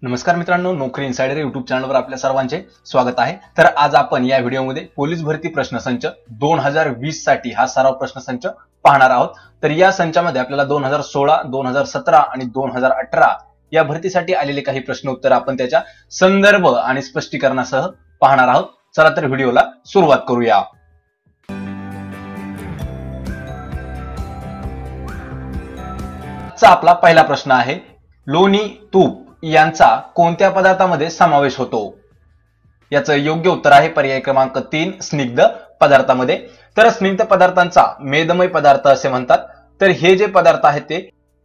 नमस्कार मित्रांनो, नोकरी इनसाइडर युट्यूब चॅनलवर आपल्या सर्वांचे स्वागत आहे। तर आज आपण या व्हिडिओमध्ये पोलीस भरती प्रश्नसंच 2020 साठी हा सराव प्रश्नसंच पाहणार आहोत। तर या संचामध्ये आपल्याला 2016, 2017 आणि 2018 या भरतीसाठी आलेले काही प्रश्न उत्तर आपण त्याच्या संदर्भ आणि स्पष्टीकरणासह पाहणार आहोत। चला तर व्हिडिओला सुरुवात करूया। आपला पहिला प्रश्न आहे, लोणी तूप यांचा कोणत्या पदार्थामध्ये समावेश होतो? याचं योग्य उत्तर आहे पर्याय क्रमांक 3 स्निग्ध पदार्थामध्ये। तर स्निग्ध पदार्थांचा मेदमय पदार्थ असे म्हणतात। तर हे जे पदार्थ आहेत ते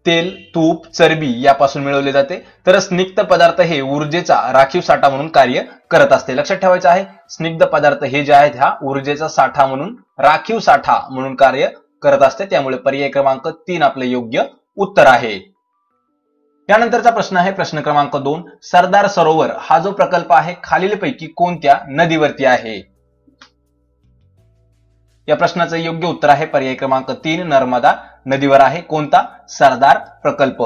तेल, तूप, चरबी यापासून मिळवले जाते। तर स्निग्ध पदार्थ हे ऊर्जेचा राखीव साठा म्हणून कार्य करत असते। लक्षात ठेवायचं आहे, स्निग्ध पदार्थ हे जे आहेत हा ऊर्जेचा साठा म्हणून, राखीव साठा म्हणून कार्य करत असते। त्यामुळे पर्याय क्रमांक 3 आपले योग्य उत्तर आहे। त्यानंतरचा प्रश्न आहे प्रश्न क्रमांक 2, सरदार सरोवर हा जो प्रकल्प आहे खालीलपैकी कोणत्या नदीवरती आहे? या प्रश्नाचं योग्य उत्तर आहे पर्याय क्रमांक 3 नर्मदा नदीवर आहे। कोणता? सरदार प्रकल्प।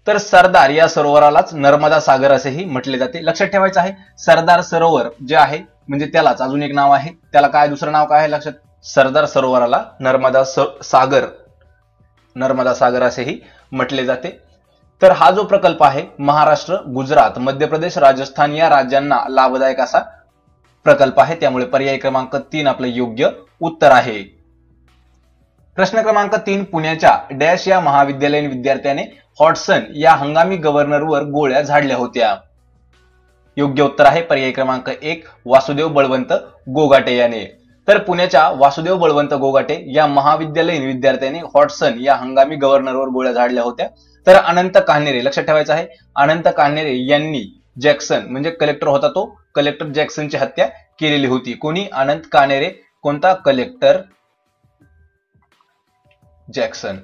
तर सरदार या सरोवरालाच नर्मदा सागर असेही म्हटले जाते। लक्षात ठेवायचं आहे, सरदार सरोवर जे आहे म्हणजे त्यालाच अजून एक नाव आहे, त्याला काय दुसरं नाव काय आहे लक्षात? सरदार सरोवराला नर्मदा सागर असेही म्हटले जाते। तर हा जो प्रकल्प आहे महाराष्ट्र, गुजरात, मध्य प्रदेश, राजस्थान या राज्यांना लाभदायक असा प्रकल्प आहे। त्यामुळे पर्याय क्रमांक 3 आपलं योग्य उत्तर आहे। प्रश्न क्रमांक 3, पुण्याच्या डॅश या महाविद्यालयीन विद्यार्थ्याने हॉटसन या हंगामी गव्हर्नरवर गोळ्या झाडल्या होत्या। योग्य उत्तर आहे पर्याय क्रमांक 1 वासुदेव बळवंत गोगाटे याने। तर पुण्याच्या वासुदेव बळवंत गोगाटे या महाविद्यालयीन विद्यार्थ्याने हॉटसन या हंगामी गव्हर्नरवर गोळ्या झाडल्या होत्या। तर अनंत कान्हेरे, लक्षात ठेवायचं आहे, अनंत कान्हेरे यांनी जॅक्सन म्हणजे कलेक्टर होता तो, कलेक्टर जॅक्सनची हत्या केलेली होती। कोणी? अनंत कान्हेरे। कोणता? Collector Jackson.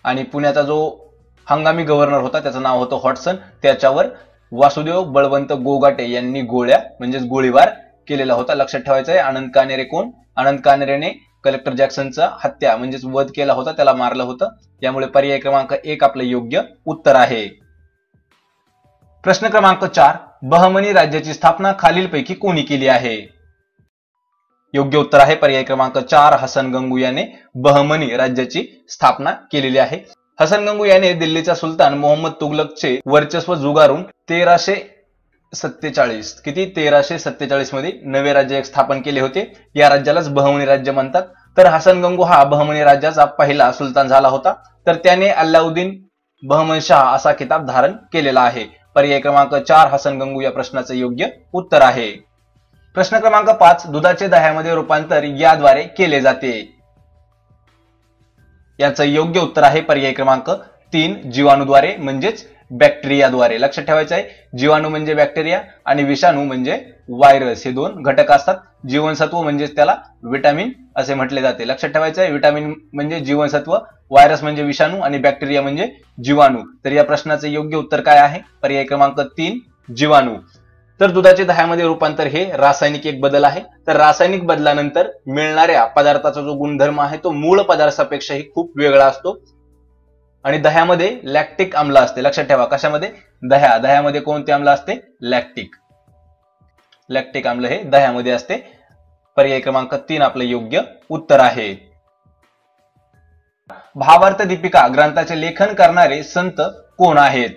आणि पुण्याचा जो हंगामी गव्हर्नर होता त्याचं नाव होतं हॉटसन, त्याच्यावर वासुदेव बळवंत गोगाटे यांनी गोळ्या म्हणजेच गोळीबार केलेला होता। लक्षात ठेवायचं आहे, अनंत कान्हेरे कोण? अनंत कान्हेरेने कलेक्टर जॅक्सनचा हत्या म्हणजेच वध केला होता, त्याला मारलं होतं। त्यामुळे पर्याय क्रमांक 1 आपलं योग्य उत्तर आहे। प्रश्न क्रमांक 4, बहमनी राज्याची स्थापना खालीलपैकी कोणी केली आहे? योग्य उत्तर आहे पर्याय क्रमांक 4 हसन गंगू याने बहमनी राज्याची स्थापना केलेली आहे। हसन गंगू याने दिल्लीचा सुलतान मोहम्मद तुगलकचे वर्चस्व जुगारून 1347 मध्ये नवे राज्य एक स्थापन केले होते। या राज्यालाच बहमनी राज्य म्हणतात। तर हसन गंगू हा बहमनी राज्याचा पहिला सुलतान झाला होता। तर त्याने अल्लाउद्दीन बहमनशाह असा किताब धारण केलेला आहे। पर्याय क्रमांक 4 हसन गंगू या प्रश्नाचे योग्य उत्तर आहे। प्रश्न क्रमांक 5, दुधाचे दह्यामध्ये रूपांतर याद्वारे केले जाते। याचं योग्य उत्तर आहे पर्याय क्रमांक 3 जीवाणूद्वारे म्हणजेच बॅक्टेरियाद्वारे। लक्षात ठेवायचं आहे, जीवाणू म्हणजे बॅक्टेरिया आणि विषाणू म्हणजे व्हायरस, हे दोन घटक असतात। जीवनसत्व म्हणजे त्याला विटामिन असे म्हटले जाते। लक्षात ठेवायचं आहे, विटामिन म्हणजे जीवनसत्व, व्हायरस म्हणजे विषाणू आणि बॅक्टेरिया म्हणजे जीवाणू। तर या प्रश्नाचे योग्य उत्तर काय आहे? पर्याय क्रमांक 3 जीवाणू। तर दुधाचे दह्यामध्ये रूपांतर हे रासायनिक एक बदल आहे। तर रासायनिक बदलानंतर मिळणाऱ्या पदार्थाचा जो गुणधर्म आहे तो मूळ पदार्थापेक्षाही खूप वेगळा असतो आणि दह्यामध्ये लॅक्टिक आम्ल असते। लक्षात ठेवा, कशामध्ये? दह्यामध्ये कोणते आम्ल असते? लॅक्टिक आम्ल हे दह्यामध्ये असते। पर्याय क्रमांक 3 आपलं योग्य उत्तर आहे। भावार्थ दीपिका ग्रंथाचे लेखन करणारे संत कोण आहेत?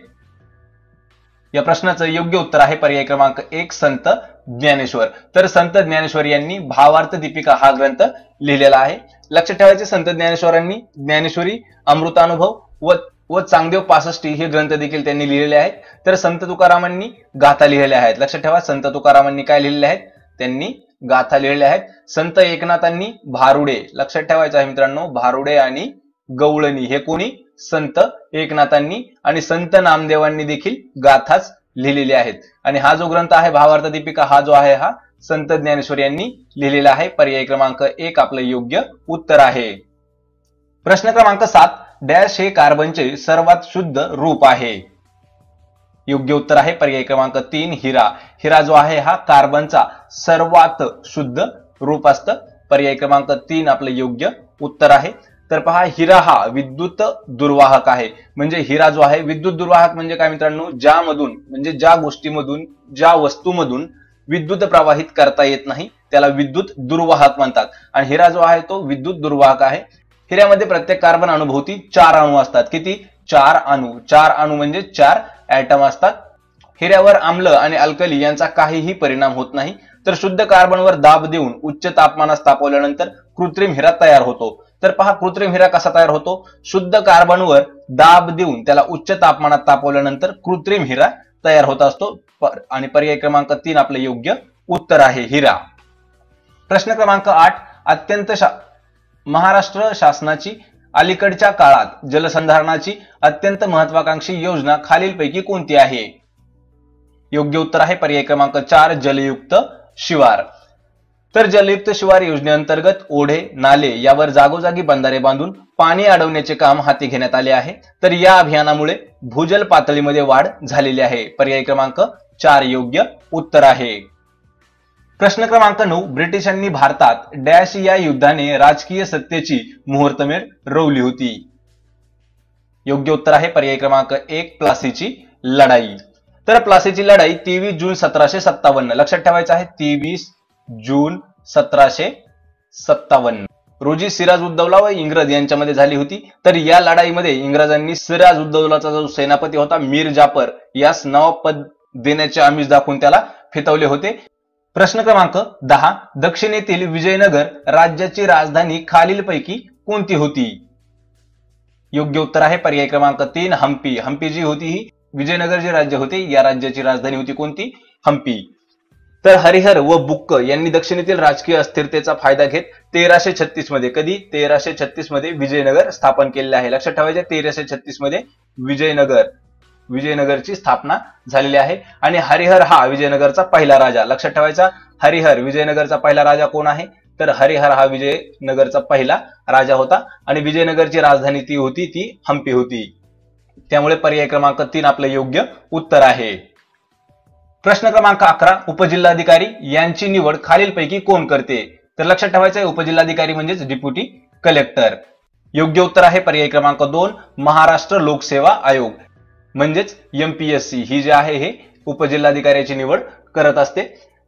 या प्रश्नाचं योग्य उत्तर आहे पर्याय क्रमांक 1 संत ज्ञानेश्वर। तर संत ज्ञानेश्वर यांनी भावार्थ दीपिका हा ग्रंथ लिहिलेला आहे। लक्षात ठेवायचे, संत ज्ञानेश्वरांनी ज्ञानेश्वरी, अमृतानुभव व चांगदेव 65 हे ग्रंथ देखील त्यांनी लिहिलेले आहेत। तर संत तुकारामांनी गाथा लिहिलेल्या आहेत। लक्षात ठेवा, संत तुकारामांनी काय लिहिलेले आहेत? त्यांनी गाथा लिहिलेल्या आहेत। संत एकनाथांनी भारुडे, लक्षात ठेवायचं आहे मित्रांनो, भारुडे आणि गवळणी हे कोणी? संत एकनाथांनी। आणि संत नामदेवांनी देखील गाथाच लिहिलेली आहेत। आणि हा जो ग्रंथ आहे भावार्थ दीपिका हा जो आहे हा संत ज्ञानेश्वर यांनी लिहिलेला आहे। पर्याय क्रमांक 1 आपलं योग्य उत्तर आहे। प्रश्न क्रमांक 7, डॅश हे कार्बनचे सर्वात शुद्ध रूप आहे। योग्य उत्तर आहे पर्याय क्रमांक 3 हिरा। हिरा जो आहे हा कार्बनचा सर्वात शुद्ध रूप असतं। पर्याय क्रमांक 3 आपलं योग्य उत्तर आहे। तर पहा, हिरा हा विद्युत दुर्वाहक आहे. म्हणजे हिरा जो आहे विद्युत दुर्वाहक म्हणजे काय मित्रांनो, ज्यामधून म्हणजे ज्या गोष्टीमधून ज्या वस्तूमधून विद्युत प्रवाहित करता येत नाही त्याला विद्युत दुर्वाहक म्हणतात. आणि हिरा जो आहे तो विद्युत दुर्वाहक आहे. हिऱ्यामध्ये प्रत्येक कार्बन अणुभोवती 4 अणू असतात. किती? 4 अणू. 4 अणू म्हणजे 4 ऍटम असतात. हिऱ्यावर आम्ल आणि अल्कली यांचा काहीही परिणाम होत नाही. तर शुद्ध कार्बनवर दाब देऊन उच्च तापमानात तापवल्यानंतर कृत्रिम हिरा तयार होतो. तर पहा, कृत्रिम हिरा कसा तयार होतो? शुद्ध कार्बनवर दाब देऊन त्याला उच्च तापमानात तापवल्यानंतर कृत्रिम हिरा तयार होत असतो. आणि पर्याय क्रमांक 3 आपलं योग्य उत्तर आहे, हिरा. प्रश्न क्रमांक 8, महाराष्ट्र शासनाची अलीकडच्या काळात जलसंधारणाची अत्यंत महत्वाकांक्षी योजना खालीलपैकी कोणती आहे? योग्य उत्तर आहे पर्याय क्रमांक 4, जलयुक्त शिवार. तर जलयुक्त शिवार योजनेअंतर्गत ओढे, नाले यावर जागोजागी बंधारे बांधून पाणी अडवण्याचे काम हाती घेण्यात आले आहे. तर या अभियानामुळे भूजल पातळीमध्ये वाढ झालेली आहे. पर्याय क्रमांक 4 योग्य उत्तर आहे. प्रश्न क्रमांक 9, ब्रिटिशांनी भारतात डॅश या युद्धाने राजकीय सत्तेची मुहूर्तमेढ रोवली होती. योग्य उत्तर आहे पर्याय क्रमांक 1, प्लासीची लढाई. तर प्लासीची लढाई 23 जून 1757, लक्षात ठेवायचं आहे 23 जून 1757 रोजी सिराज उद्दौला व इंग्रज यांच्यामध्ये झाली होती. तर या लढाईमध्ये इंग्रजांनी सिराज उद्दौलाचा जो सेनापती होता मीर जाफर यास नवाब पद देण्याचे आमिष दाखवून त्याला फितवले होते. प्रश्न क्रमांक 10, दक्षिणेतील विजयनगर राज्याची राजधानी खालीलपैकी कोणती होती? योग्य उत्तर आहे पर्याय क्रमांक 3, हम्पी. हम्पी जी होती ही विजयनगर जे राज्य होते या राज्याची राजधानी होती. कोणती? हम्पी. तर हरिहर व बुक्क यांनी दक्षिणेतील राजकीय अस्थिरतेचा फायदा घेत 1336 मध्ये, कधी? 1336 मध्ये विजयनगर स्थापन केलेले आहे. लक्षात ठेवायचे 1336 मध्ये विजयनगरची स्थापना झालेली आहे. आणि हरिहर हा विजयनगरचा पहिला राजा. लक्षात ठेवायचा, हरिहर विजयनगरचा पहिला राजा कोण आहे? तर हरिहर हा विजयनगरचा पहिला राजा होता. आणि विजयनगरची राजधानी ती होती ती हम्पी होती. त्यामुळे पर्याय क्रमांक 3 आपलं योग्य उत्तर आहे. प्रश्न क्रमांक 11, उपजिल्हाधिकारी यांची निवड खालीलपैकी कोण करते? तर लक्षात ठेवायचं उपजिल्हाधिकारी म्हणजेच डेप्युटी कलेक्टर. योग्य उत्तर आहे पर्याय क्रमांक 2, महाराष्ट्र लोकसेवा आयोग म्हणजेच MPSC ही जे आहे हे उपजिल्हाधिकाऱ्याची निवड करत असते.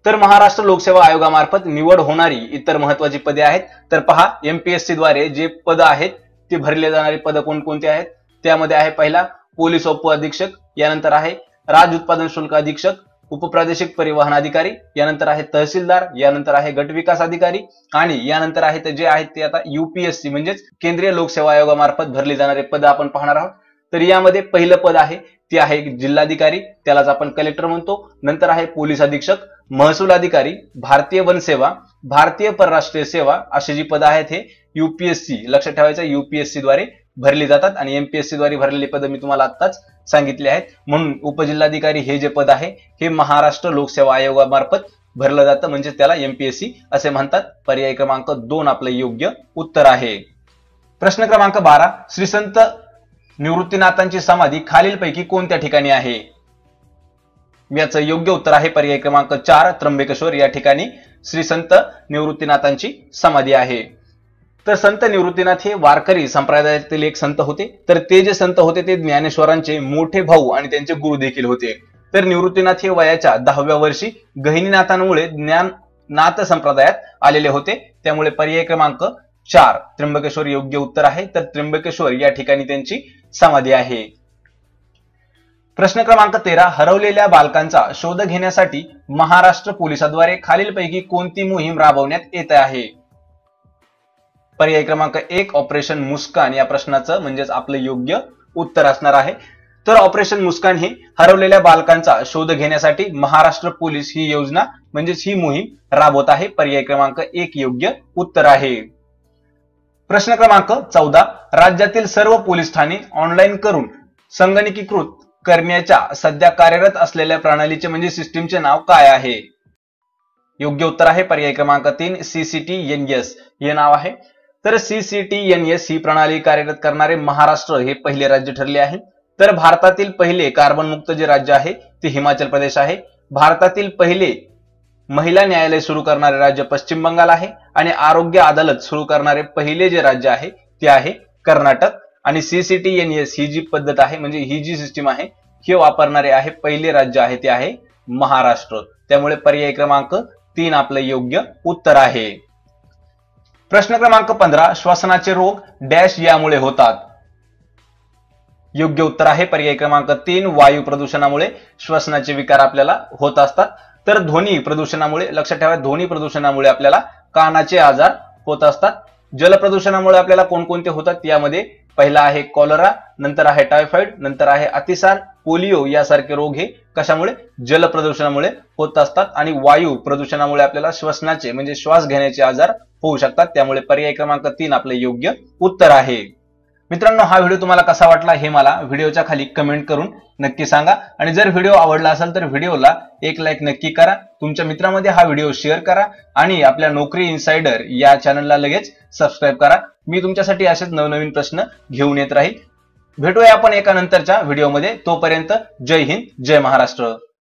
तर महाराष्ट्र लोकसेवा आयोगामार्फत निवड होणारी इतर महत्वाची पदे आहेत. तर पहा, MPSC द्वारे जे पद आहेत ते भरले जाणारी पद कोणकोणती आहेत? त्यामध्ये आहे पहिला पोलीस उप अधीक्षक, यानंतर आहे राज्य उत्पादन शुल्क अधीक्षक, उपप्रादेशिक परिवहन अधिकारी, यानंतर आहे तहसीलदार, यानंतर आहे गट विकास अधिकारी आणि यानंतर आहे ते जे आहेत ते आता UPSC म्हणजेच केंद्रीय लोकसेवा आयोगामार्फत भरली जाणारे पद आपण पाहणार आहोत. तर यामध्ये पहिलं पद आहे ते आहे जिल्हाधिकारी, त्यालाच आपण कलेक्टर म्हणतो. नंतर आहे पोलीस अधीक्षक, महसूल अधिकारी, भारतीय वन सेवा, भारतीय परराष्ट्रीय सेवा अशी जी पद आहेत हे UPSC, लक्षात ठेवायचं UPSC द्वारे भरली जातात. आणि MPSC द्वारे भरलेली पद मी तुम्हाला आत्ताच सांगितले आहेत. म्हणून उपजिल्हाधिकारी हे जे पद आहे हे महाराष्ट्र लोकसेवा आयोगामार्फत भरलं जातं, म्हणजे त्याला MPSC असे म्हणतात. पर्याय क्रमांक 2 आपलं योग्य उत्तर आहे. प्रश्न क्रमांक 12, श्री संत निवृत्तीनाथांची समाधी खालीलपैकी कोणत्या ठिकाणी आहे? याचं योग्य उत्तर आहे पर्याय क्रमांक 4, त्र्यंबकेश्वर या ठिकाणी श्री संत निवृत्तीनाथांची समाधी आहे. तर संत निवृत्तीनाथ हे वारकरी संप्रदायातील एक संत होते. तर ते जे संत होते ते ज्ञानेश्वरांचे मोठे भाऊ आणि त्यांचे गुरु देखील होते. तर निवृत्तीनाथ हे वयाच्या 10व्या वर्षी गहिनीनाथांमुळे ज्ञाननाथ संप्रदायात आलेले होते. त्यामुळे पर्याय क्रमांक 4 त्र्यंबकेश्वर योग्य उत्तर आहे. तर त्र्यंबकेश्वर या ठिकाणी त्यांची समाधी आहे. प्रश्न क्रमांक 13, हरवलेल्या बालकांचा शोध घेण्यासाठी महाराष्ट्र पोलिसांद्वारे खालीलपैकी कोणती मोहीम राबवण्यात येत आहे? पर्याय क्रमांक 1, ऑपरेशन मुस्कान या प्रश्नाचं म्हणजेच आपलं योग्य उत्तर असणार आहे. तर ऑपरेशन मुस्कान ही हरवलेल्या बालकांचा शोध घेण्यासाठी महाराष्ट्र पोलीस ही योजना म्हणजेच ही मोहीम राबवत आहे. पर्याय क्रमांक 1 योग्य उत्तर आहे. प्रश्न क्रमांक 14, राज्यातील सर्व पोलीस ठाणे ऑनलाईन करून संगणकीकृत करण्याच्या सध्या कार्यरत असलेल्या प्रणालीचे म्हणजे सिस्टीमचे नाव काय आहे? योग्य उत्तर आहे पर्याय क्रमांक 3, CCTNS हे नाव आहे. तर CCTNS ही प्रणाली कार्यरत करणारे महाराष्ट्र हे पहिले राज्य ठरले आहे. तर भारतातील पहिले कार्बन मुक्त जे राज्य आहे ते हिमाचल प्रदेश आहे. भारतातील पहिले महिला न्यायालय सुरू करणारे राज्य पश्चिम बंगाल आहे. आणि आरोग्य अदालत सुरू करणारे पहिले जे राज्य आहे ते आहे कर्नाटक. आणि CCTNS ही जी पद्धत आहे म्हणजे ही जी सिस्टीम आहे हे वापरणारे आहे पहिले राज्य आहे ते आहे महाराष्ट्र. त्यामुळे पर्याय क्रमांक 3 आपलं योग्य उत्तर आहे. प्रश्न क्रमांक 15, श्वसनाचे रोग डॅश यामुळे होतात. योग्य उत्तर आहे पर्याय क्रमांक 3, वायू प्रदूषणामुळे श्वसनाचे विकार आपल्याला होत असतात. तर ध्वनी प्रदूषणामुळे, लक्षात ठेवा, ध्वनी प्रदूषणामुळे आपल्याला कानाचे आजार होत असतात. जल प्रदूषणामुळे आपल्याला कोणकोणते होतात यामध्ये पहिला आहे कॉलरा, नंतर आहे टायफॉइड, नंतर आहे अतिसार, पोलिओ यासारखे रोग हे कशामुळे, जल प्रदूषणामुळे होत असतात. आणि वायू प्रदूषणामुळे आपल्याला श्वसनाचे म्हणजे श्वास घेण्याचे आजार होऊ शकतात. त्यामुळे पर्याय क्रमांक 3 आपले योग्य उत्तर आहे. मित्रांनो, हा व्हिडिओ तुम्हाला कसा वाटला हे मला व्हिडिओच्या खाली कमेंट करून नक्की सांगा. आणि जर व्हिडिओ आवडला असेल तर व्हिडिओला एक लाईक नक्की करा, तुमच्या मित्रांमध्ये हा व्हिडिओ शेअर करा आणि आपल्या नोकरी इनसाइडर या चॅनलला लगेच सबस्क्राईब करा. मी तुमच्यासाठी असेच नवनवीन प्रश्न घेऊन येत राहील. भेटूया आपण एका नंतरच्या व्हिडिओमध्ये. तोपर्यंत जय हिंद, जय महाराष्ट्र.